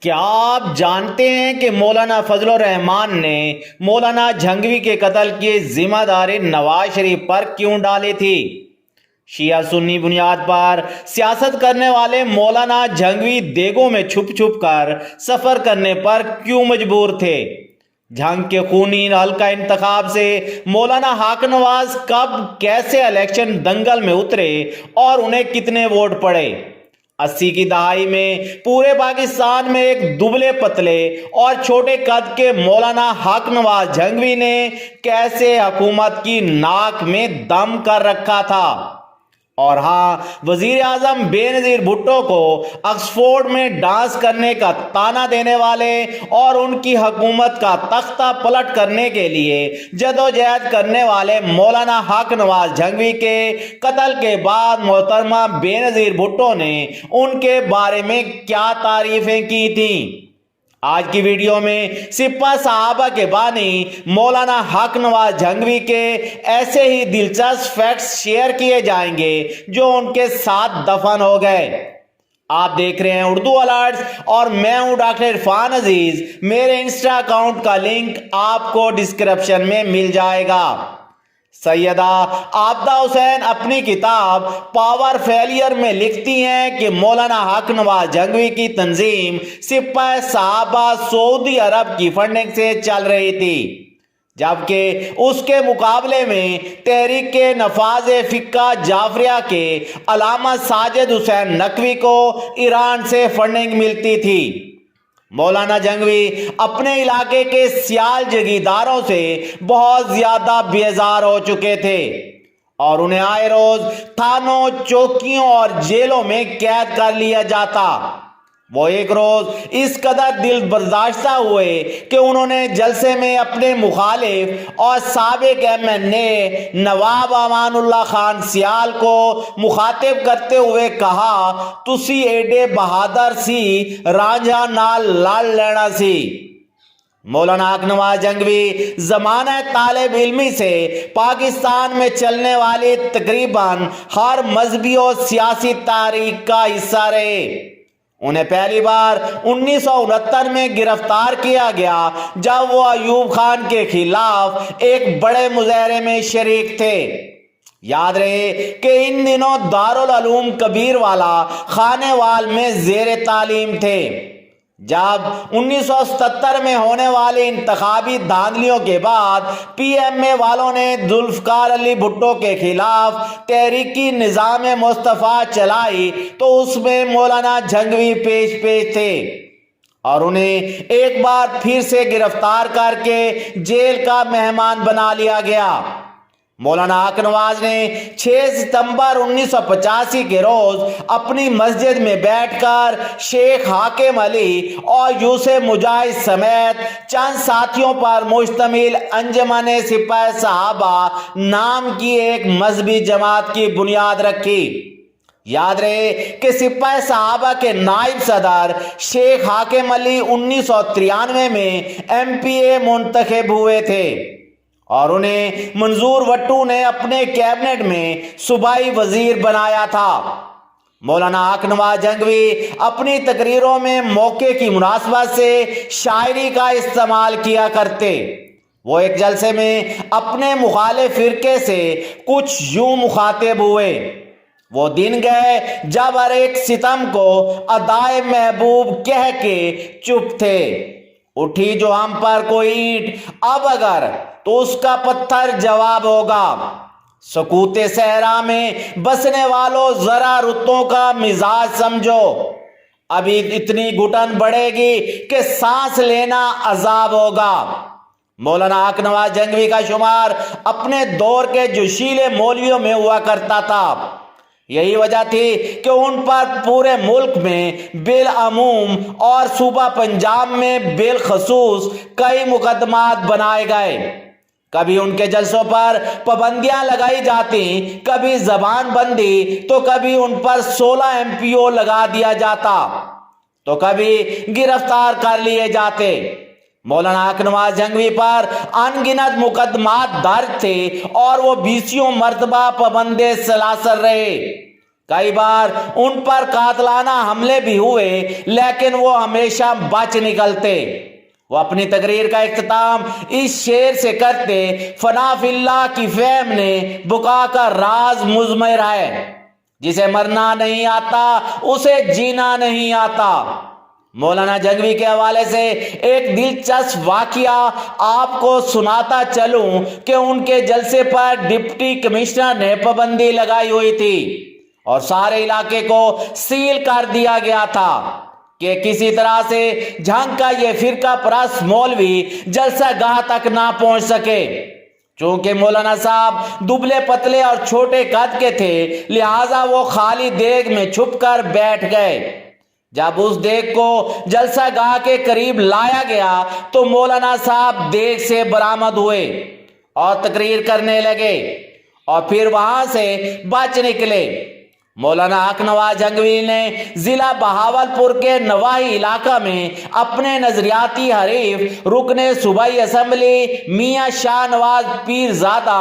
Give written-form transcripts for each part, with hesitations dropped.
کیا آپ جانتے ہیں کہ مولانا فضل الرحمان نے مولانا جھنگوی کے قتل کی ذمہ داری نواز شریف پر کیوں ڈالی تھی؟ شیعہ سنی بنیاد پر سیاست کرنے والے مولانا جھنگوی دیگوں میں چھپ چھپ کر سفر کرنے پر کیوں مجبور تھے؟ جھنگ کے خونی حلقہ انتخاب سے مولانا حق نواز کب کیسے الیکشن دنگل میں اترے اور انہیں کتنے ووٹ پڑے؟ 80 کی دہائی میں پورے پاکستان میں ایک دبلے پتلے اور چھوٹے قد کے مولانا حق نواز جھنگوی نے کیسے حکومت کی ناک میں دم کر رکھا تھا؟ اور ہاں، وزیر اعظم بے نظیر بھٹو کو آکسفورڈ میں ڈانس کرنے کا تانا دینے والے اور ان کی حکومت کا تختہ پلٹ کرنے کے لیے جدوجہد کرنے والے مولانا حق نواز جھنگوی کے قتل کے بعد محترمہ بے نظیر بھٹو نے ان کے بارے میں کیا تعریفیں کی تھیں؟ آج کی ویڈیو میں سپہ صحابہ کے بانی مولانا حق نواز جھنگوی کے ایسے ہی دلچسپ فیکٹس شیئر کیے جائیں گے جو ان کے ساتھ دفن ہو گئے۔ آپ دیکھ رہے ہیں اردو الرٹس اور میں ہوں ڈاکٹر عرفان عزیز۔ میرے انسٹا اکاؤنٹ کا لنک آپ کو ڈسکرپشن میں مل جائے گا۔ سیدہ عابدہ حسین اپنی کتاب پاور فیلئر میں لکھتی ہیں کہ مولانا حق نواز جھنگوی کی تنظیم سپہ صحابہ سعودی عرب کی فنڈنگ سے چل رہی تھی، جبکہ اس کے مقابلے میں تحریک نفاذ فقہ جعفریہ کے علامہ ساجد حسین نقوی کو ایران سے فنڈنگ ملتی تھی۔ مولانا جھنگوی اپنے علاقے کے سیال جگیرداروں سے بہت زیادہ بیزار ہو چکے تھے اور انہیں آئے روز تھانوں، چوکیوں اور جیلوں میں قید کر لیا جاتا۔ وہ ایک روز اس قدر دل برداشتہ ہوئے کہ انہوں نے جلسے میں اپنے مخالف اور سابق MNA نواب امان اللہ خان سیال کو مخاطب کرتے ہوئے کہا، تسی ایڈے بہادر سی رانجھا نال لڑ لینا سی۔ مولانا حق نواز جھنگوی زمانہ طالب علمی سے پاکستان میں چلنے والی تقریباً ہر مذہبی اور سیاسی تحریک کا حصہ رہے۔ انہیں پہلی بار 1969 میں گرفتار کیا گیا جب وہ ایوب خان کے خلاف ایک بڑے مظاہرے میں شریک تھے۔ یاد رہے کہ ان دنوں دارالعلوم کبیر والا خانے وال میں زیر تعلیم تھے۔ جب 1977 میں ہونے والی انتخابی دھاندلیوں کے بعد PMA والوں نے ذوالفقار علی بھٹو کے خلاف تحریکی نظام مصطفیٰ چلائی تو اس میں مولانا جھنگوی پیش تھے اور انہیں ایک بار پھر سے گرفتار کر کے جیل کا مہمان بنا لیا گیا۔ مولانا حق نواز نے 6 ستمبر 1985 کے روز اپنی مسجد میں بیٹھ کر شیخ حاکم علی اور یوسف مجاہد سمیت چند ساتھیوں پر مشتمل انجمن سپہ صحابہ نام کی ایک مذہبی جماعت کی بنیاد رکھی۔ یاد رہے کہ سپہ صحابہ کے نائب صدر شیخ حاکم علی 1993 میں MPA منتخب ہوئے تھے اور انہیں منظور وٹو نے اپنے کیبنٹ میں صوبائی وزیر بنایا تھا۔ مولانا حق نواز جھنگوی اپنی تقریروں میں موقع کی مناسبت سے شاعری کا استعمال کیا کرتے۔ وہ ایک جلسے میں اپنے مخالف فرقے سے کچھ یوں مخاطب ہوئے، وہ دن گئے جب ہر ایک ستم کو ادائے محبوب کہہ کے چپ تھے، اٹھی جو ہم پر کوئی اینٹ اب اگر تو اس کا پتھر جواب ہوگا۔ سکوت صحرا میں بسنے والوں ذرا رتوں کا مزاج سمجھو، ابھی اتنی گھٹن بڑھے گی کہ سانس لینا عذاب ہوگا۔ مولانا حق نواز جھنگوی کا شمار اپنے دور کے جوشیلے مولویوں میں ہوا کرتا تھا۔ یہی وجہ تھی کہ ان پر پورے ملک میں بالعموم اور صوبہ پنجاب میں بالخصوص کئی مقدمات بنائے گئے۔ کبھی ان کے جلسوں پر پابندیاں لگائی جاتی، کبھی زبان بندی، تو کبھی ان پر 16 MPO لگا دیا جاتا، تو کبھی گرفتار کر لیے جاتے۔ مولانا حق نواز جھنگوی پر ان گنت مقدمات درج تھے اور وہ 20 مرتبہ پابند سلاسل رہے۔ کئی بار ان پر قاتلانہ حملے بھی ہوئے لیکن وہ ہمیشہ بچ نکلتے۔ وہ اپنی تقریر کا اختتام اس شعر سے کرتے، فنا فی اللہ کی فہم نے بقا کا راز مضمر ہے، جسے مرنا نہیں آتا اسے جینا نہیں آتا۔ مولانا جنگوی کے حوالے سے ایک دلچسپ واقعہ آپ کو سناتا چلوں کہ ان کے جلسے پر ڈپٹی کمشنر نے پابندی لگائی ہوئی تھی اور سارے علاقے کو سیل کر دیا گیا تھا کہ کسی طرح سے جھنگ کا یہ فرقہ پرست مولوی جلسہ گاہ تک نہ پہنچ سکے۔ چونکہ مولانا صاحب دبلے پتلے اور چھوٹے قد کے تھے، لہٰذا وہ خالی دیگ میں چھپ کر بیٹھ گئے۔ جب اس دیگ کو جلسہ گاہ کے قریب لایا گیا تو مولانا صاحب دیگ سے برآمد ہوئے اور تقریر کرنے لگے اور پھر وہاں سے بچ نکلے۔ مولانا حق نواز جھنگوی نے ضلع بہاولپور کے نواحی علاقہ میں اپنے نظریاتی حریف رکن صوبائی اسمبلی میاں شاہ نواز پیر زادہ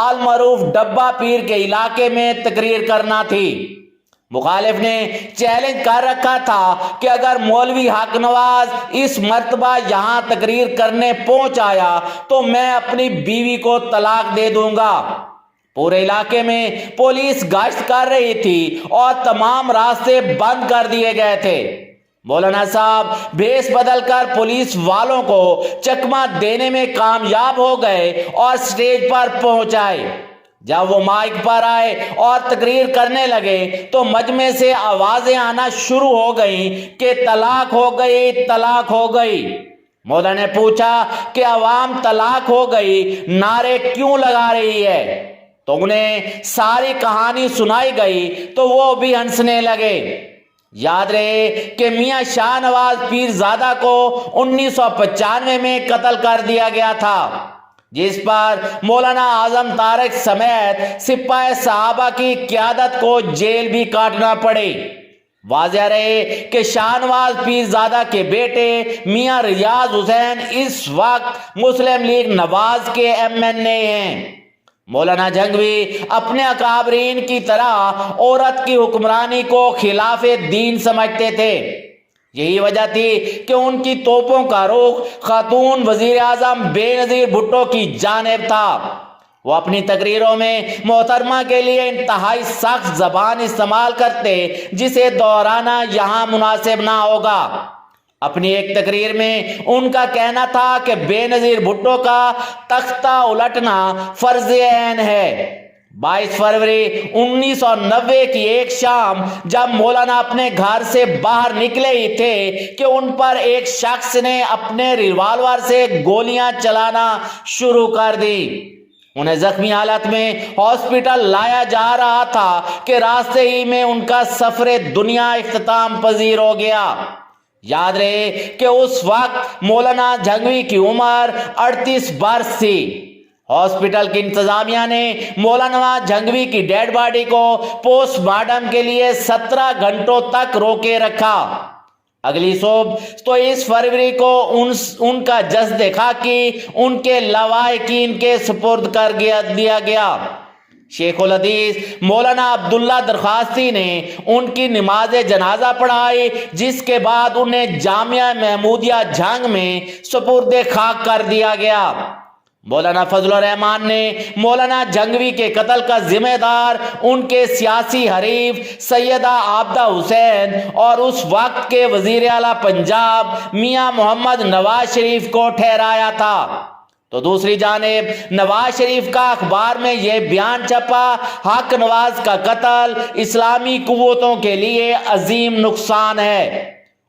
المعروف ڈبہ پیر کے علاقے میں تقریر کرنا تھی۔ مخالف نے چیلنج کر رکھا تھا کہ اگر مولوی حق نواز اس مرتبہ یہاں تقریر کرنے پہنچ آیا تو میں اپنی بیوی کو طلاق دے دوں گا۔ پورے علاقے میں پولیس گشت کر رہی تھی اور تمام راستے بند کر دیے گئے تھے۔ مولانا صاحب بھیس بدل کر پولیس والوں کو چکمہ دینے میں کامیاب ہو گئے اور سٹیج پر پہنچ آئے۔ جب وہ مائک پر آئے اور تقریر کرنے لگے تو مجمع سے آوازیں آنا شروع ہو گئیں کہ طلاق ہو گئی، طلاق ہو گئی۔ مولانا نے پوچھا کہ عوام طلاق ہو گئی نعرے کیوں لگا رہی ہے؟ تو انہیں ساری کہانی سنائی گئی تو وہ بھی ہنسنے لگے۔ یاد رہے کہ میاں شاہ نواز پیر زادہ کو 1995 میں قتل کر دیا گیا تھا، جس پر مولانا اعظم طارق سمیت سپاہ صحابہ کی قیادت کو جیل بھی کاٹنا پڑی۔ واضح رہے کہ شاہ نواز پیر زادہ کے بیٹے میاں ریاض حسین اس وقت مسلم لیگ نواز کے MNA ہیں۔ مولانا جھنگوی اپنے اکابرین کی طرح عورت کی حکمرانی کو خلاف دین سمجھتے تھے۔ یہی وجہ تھی کہ ان کی توپوں کا رخ خاتون وزیر اعظم بے نظیر بھٹو کی جانب تھا۔ وہ اپنی تقریروں میں محترمہ کے لیے انتہائی سخت زبان استعمال کرتے، جسے دہرانا یہاں مناسب نہ ہوگا۔ اپنی ایک تقریر میں ان کا کہنا تھا کہ بے نظیر بھٹو کا تختہ الٹنا فرض عین ہے۔ 22 فروری 1990 کی ایک شام جب مولانا اپنے گھر سے باہر نکلے ہی تھے کہ ان پر ایک شخص نے اپنے ریوالور سے گولیاں چلانا شروع کر دی۔ انہیں زخمی حالت میں ہاسپٹل لایا جا رہا تھا کہ راستے ہی میں ان کا سفر دنیا اختتام پذیر ہو گیا۔ یاد رہے کہ اس وقت مولانا جھنگوی کی عمر 38 برس تھی۔ ہاسپٹل کی انتظامیہ نے مولانا جھنگوی کی ڈیڈ باڈی کو پوسٹ مارٹم کے لیے 17 گھنٹوں تک روکے رکھا۔ اگلی صبح 23 فروری کو ان کا جسد خاکی ان کے لواحقین کے سپرد کر دیا گیا۔ شیخ الحدیث مولانا عبداللہ درخواستی نے ان کی نماز جنازہ پڑھائی، جس کے بعد انہیں جامعہ محمودیہ جھنگ میں سپرد خاک کر دیا گیا۔ مولانا فضل الرحمان نے مولانا جھنگوی کے قتل کا ذمہ دار ان کے سیاسی حریف سیدہ عابدہ حسین اور اس وقت کے وزیر اعلیٰ پنجاب میاں محمد نواز شریف کو ٹھہرایا تھا۔ تو دوسری جانب نواز شریف کا اخبار میں یہ بیان چھپا، حق نواز کا قتل اسلامی قوتوں کے لیے عظیم نقصان ہے۔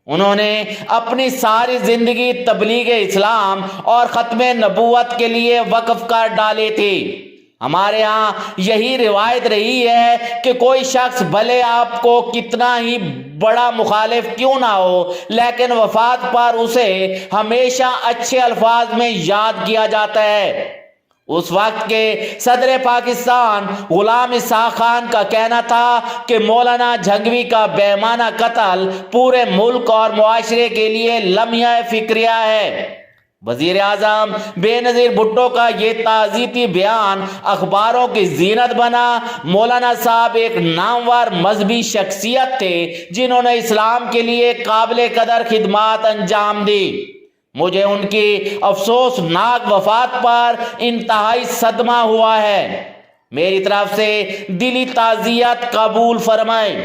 انہوں نے اپنی ساری زندگی تبلیغ اسلام اور ختم نبوت کے لیے وقف کر ڈالی تھی۔ ہمارے ہاں یہی روایت رہی ہے کہ کوئی شخص بھلے آپ کو کتنا ہی بڑا مخالف کیوں نہ ہو، لیکن وفات پر اسے ہمیشہ اچھے الفاظ میں یاد کیا جاتا ہے۔ اس وقت کے صدر پاکستان غلام اسحاق خان کا کہنا تھا کہ مولانا جھنگوی کا بے معنی قتل پورے ملک اور معاشرے کے لیے لمحہ فکریہ ہے۔ وزیر اعظم بے نظیر بھٹو کا یہ تعزیتی بیان اخباروں کی زینت بنا۔ مولانا صاحب ایک نامور مذہبی شخصیت تھے جنہوں نے اسلام کے لیے قابل قدر خدمات انجام دی۔ مجھے ان کی افسوسناک وفات پر انتہائی صدمہ ہوا ہے۔ میری طرف سے دلی تعزیت قبول فرمائیں۔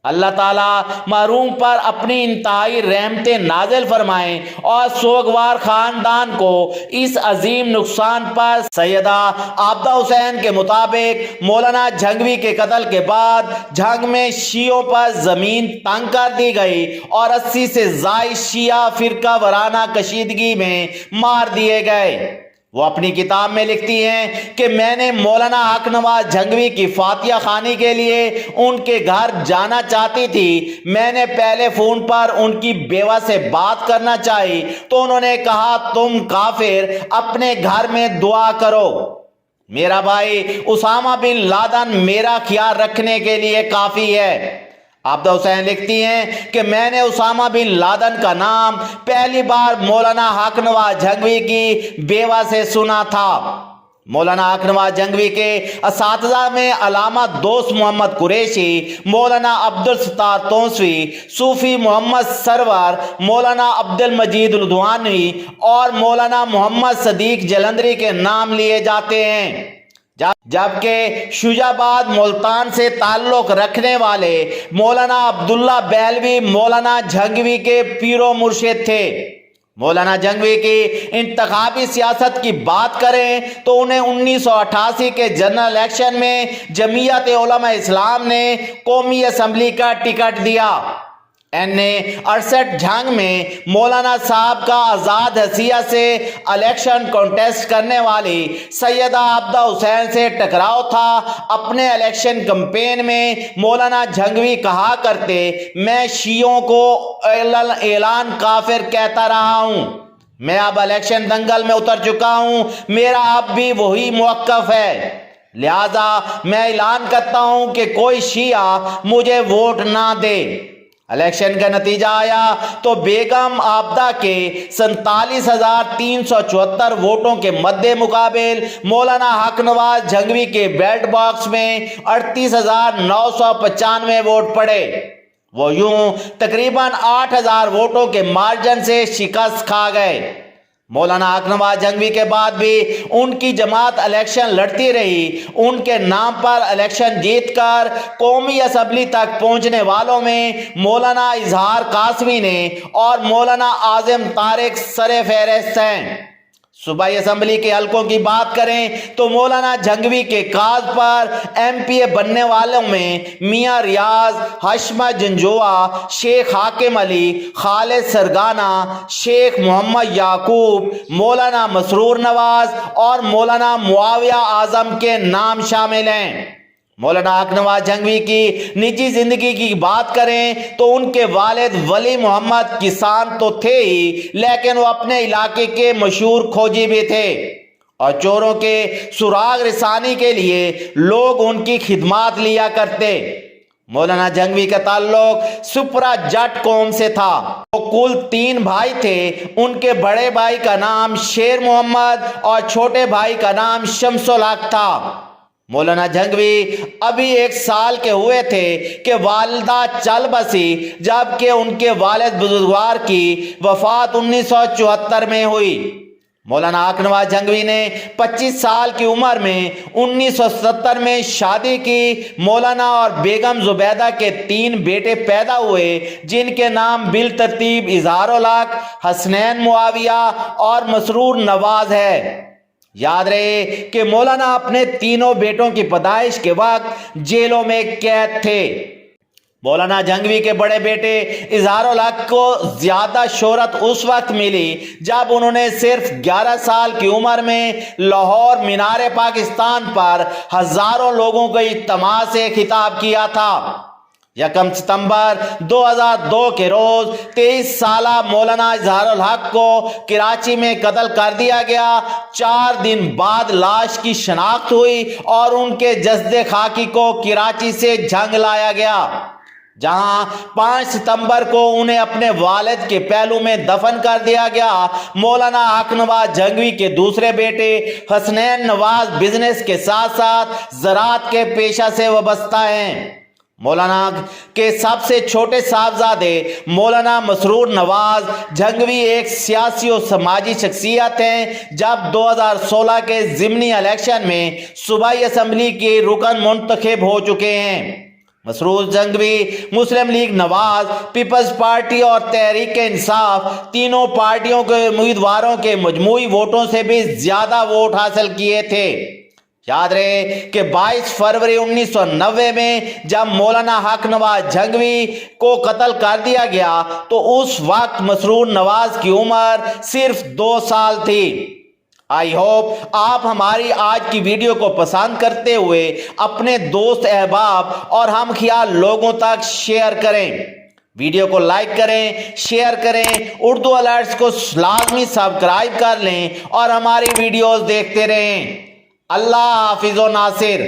اللہ تعالیٰ مرحوم پر اپنی انتہائی رحمتیں نازل فرمائیں اور سوگوار خاندان کو اس عظیم نقصان پر۔ سیدہ عابدہ حسین کے مطابق مولانا جھنگوی کے قتل کے بعد جھنگ میں شیعوں پر زمین تنگ کر دی گئی اور 80 سے زائد شیعہ فرقہ وارانہ کشیدگی میں مار دیے گئے۔ وہ اپنی کتاب میں لکھتی ہیں کہ میں نے مولانا حق نواز جھنگوی کی فاتحہ خوانی کے لیے ان کے گھر جانا چاہتی تھی۔ میں نے پہلے فون پر ان کی بیوہ سے بات کرنا چاہی تو انہوں نے کہا تم کافر، اپنے گھر میں دعا کرو۔ میرا بھائی اسامہ بن لادن میرا خیال رکھنے کے لیے کافی ہے۔ عابدہ حسین لکھتی ہیں کہ میں نے اسامہ بن لادن کا نام پہلی بار مولانا حق نواز جھنگوی کی بیوہ سے سنا تھا۔ مولانا حق نواز جھنگوی کے اساتذہ میں علامہ دوست محمد قریشی، مولانا عبدالستار تونسوی، صوفی محمد سرور، مولانا عبد المجید لدھوانوی اور مولانا محمد صدیق جلندری کے نام لیے جاتے ہیں، جبکہ شجاع آباد ملتان سے تعلق رکھنے والے مولانا عبداللہ بیلوی مولانا جھنگوی کے پیر و مرشد تھے۔ مولانا جھنگوی کی انتخابی سیاست کی بات کریں تو انہیں 1988 کے جنرل الیکشن میں جمعیت علماء اسلام نے قومی اسمبلی کا ٹکٹ دیا۔ ن68 جھنگ میں مولانا صاحب کا آزاد حیثیت سے الیکشن کانٹیسٹ کرنے والی سیدہ عابدہ حسین سے ٹکراؤ تھا۔ اپنے الیکشن کمپین میں مولانا جھنگوی کہا کرتے میں شیعوں کو اعلان کافر کہتا رہا ہوں، میں اب الیکشن دنگل میں اتر چکا ہوں، میرا اب بھی وہی موقف ہے، لہذا میں اعلان کرتا ہوں کہ کوئی شیعہ مجھے ووٹ نہ دے۔ الیکشن کا نتیجہ آیا تو بیگم عابدہ کے 47,374 ووٹوں کے مد مقابل مولانا حق نواز جھنگوی کے بیلٹ باکس میں 38,995 ووٹ پڑے۔ وہ یوں تقریباً 8,000 ووٹوں کے مارجن سے شکست کھا گئے۔ مولانا حق نواز جھنگوی کے بعد بھی ان کی جماعت الیکشن لڑتی رہی۔ ان کے نام پر الیکشن جیت کر قومی اسمبلی تک پہنچنے والوں میں مولانا اظہار قاسمی نے اور مولانا اعظم طارق سر فہرست ہیں۔ صوبائی اسمبلی کے حلقوں کی بات کریں تو مولانا جھنگوی کے کاز پر ایم پی اے بننے والوں میں میاں ریاض، حشمت جنجوعہ، شیخ حاکم علی، خالد سرگانہ، شیخ محمد یعقوب، مولانا مسرور نواز اور مولانا معاویہ اعظم کے نام شامل ہیں۔ مولانا حق نواز جھنگوی کی نجی زندگی کی بات کریں تو ان کے والد ولی محمد کسان تو تھے ہی، لیکن وہ اپنے علاقے کے مشہور کھوجی بھی تھے اور چوروں کے سراغ رسانی کے لیے لوگ ان کی خدمات لیا کرتے۔ مولانا جھنگوی کا تعلق سپرا جٹ قوم سے تھا۔ وہ کل 3 بھائی تھے۔ ان کے بڑے بھائی کا نام شیر محمد اور چھوٹے بھائی کا نام شمس الحق تھا۔ مولانا جھنگوی ابھی 1 سال کے ہوئے تھے کہ والدہ چل بسی، جبکہ ان کے والد بزرگوار کی وفات 1974 میں ہوئی۔ مولانا حق نواز جھنگوی نے 25 سال کی عمر میں 1970 میں شادی کی۔ مولانا اور بیگم زبیدہ کے 3 بیٹے پیدا ہوئے جن کے نام بالترتیب اظہار الحق، حسنین معاویہ اور مسرور نواز ہے۔ یاد رہے کہ مولانا اپنے تینوں بیٹوں کی پیدائش کے وقت جیلوں میں قید تھے۔ مولانا جھنگوی کے بڑے بیٹے اظہار الحق کو زیادہ شہرت اس وقت ملی جب انہوں نے صرف 11 سال کی عمر میں لاہور مینار پاکستان پر ہزاروں لوگوں کے اجتماع سے خطاب کیا تھا۔ 1 ستمبر 2002 کے روز 23 سالہ مولانا اظہار الحق کو کراچی میں قتل کر دیا گیا۔ 4 دن بعد لاش کی شناخت ہوئی اور ان کے جسد خاکی کو کراچی سے جھنگ لایا گیا۔ جہاں 5 ستمبر کو انہیں اپنے والد کے پہلو میں دفن کر دیا گیا۔ مولانا حق نواز جھنگوی کے دوسرے بیٹے حسنین نواز بزنس کے ساتھ ساتھ زراعت کے پیشہ سے وابستہ ہیں۔ مولانا کے سب سے چھوٹے صاحبزادے مولانا مسرور نواز جھنگوی ایک سیاسی و سماجی شخصیت ہیں۔ جب 2016 کے ضمنی الیکشن میں صوبائی اسمبلی کے رکن منتخب ہو چکے ہیں۔ مسرور جھنگوی مسلم لیگ نواز، پیپلز پارٹی اور تحریک انصاف تینوں پارٹیوں کے امیدواروں کے مجموعی ووٹوں سے بھی زیادہ ووٹ حاصل کیے تھے۔ یاد رہے کہ 22 فروری 1990 میں جب مولانا حق نواز جھنگوی کو قتل کر دیا گیا تو اس وقت مسرور نواز کی عمر صرف 2 سال تھی۔ آئی ہوپ آپ ہماری آج کی ویڈیو کو پسند کرتے ہوئے اپنے دوست احباب اور ہم خیال لوگوں تک شیئر کریں۔ ویڈیو کو لائک کریں، شیئر کریں، اردو الرٹس کو لازمی سبسکرائب کر لیں اور ہماری ویڈیوز دیکھتے رہیں۔ اللہ حافظ و ناصر۔